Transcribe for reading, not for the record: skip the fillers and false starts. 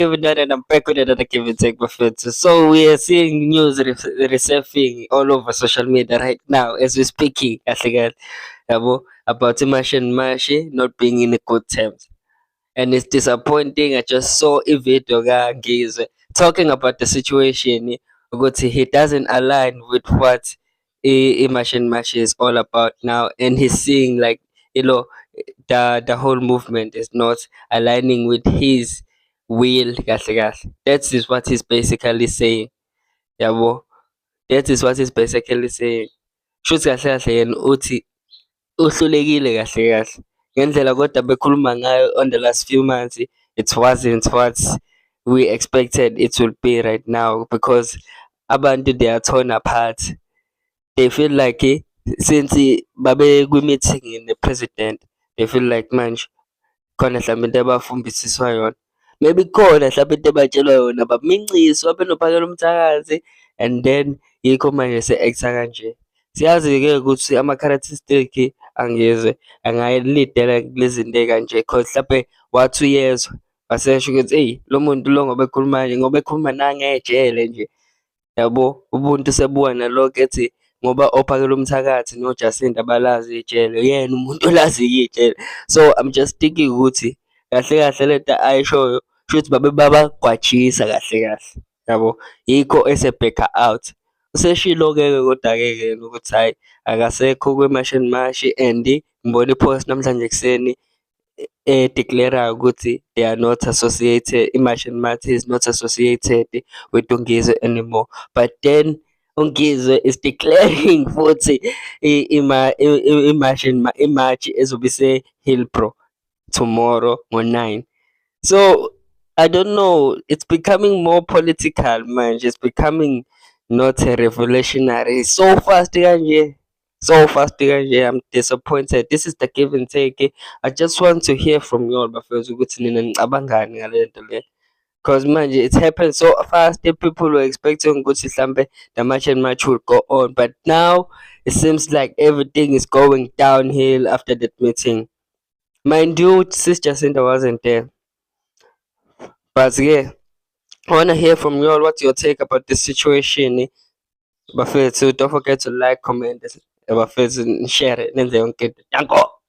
Even that, and I'm back with another give and take buffet. So we are seeing news resurfing all over social media right now as we're speaking. I think about Mashi and Mashi not being in good terms, and it's disappointing. I just saw a video guys talking about the situation. Because he doesn't align with what Mashi and Mashi is all about now, and he's seeing like you know the whole movement is not aligning with his will kahle kahle. That is what he's basically saying. Yabo. That is what he's basically saying. Shuthi kahle kahle yena uthi uhlulekile kahle kahle. Ngendlela kodwa bekhuluma ngayo on the last few months, it wasn't what we expected it would be right now because abantu they are torn apart. They feel like since babe kwi-meeting in the president, they feel like manje khona mhlawumbe into abafumbisiswa yona. Maybe khona mhlawumbe into abatshelwa yona baminciswa benophakela umthakazi and then yikho manje se-acta kanje. Siyazi-ke ukuthi ama-characteristic angeze angayilidela kulezi zinto ey'kanje cause mhlampe wathi uyezwa wasesho ukuthi eyi lo muntu lo ngoba ekhuluma nje ngoba ekhuluma nangejele nje. Yabo, ubuntu sebuwa nalokho ethi ngoba ophakela umthakathi noJacinta balazi ijele, uyena umuntu olazi-ke ijele. So I'm just thinking ukuthi kahle kahle lento ayishoyo shuthi babe babagwajisa kahle kahle, yabo. Yikho ese-back-a out. Useshilo-ke kodwa-ke yena ukuthi hhayi akasekho kwe-Mashi and Mashi and ngibone i-post namhlanje ekuseni declare-rayo ukuthi they are not associated, iMashi and Mashi is not associated with Ungizwe anymore. But then Ungizwe is declaring futhi iMashi ezobe ise-Hillbrow tomorrow ngo-9. So I don't know, it's becoming more political manje, it's becoming not a revolutionary so fast kanje. So fast kanje, I'm disappointed. This is the give and take. I just want to hear from you all bafethu ukuthi nina nicabangani ngale nto le. Because manje it happened so fast, the people were expecting ukuthi mhlambe the match and match would go on, but now it seems like everything is going downhill after that meeting. Mind you, Sis Jacinta wasn't there. But yeah, I want to hear from you all. What's your take about this situation? Bafethu, don't forget to like, comment, bafethu, share it. Nenze yonke into. Danko.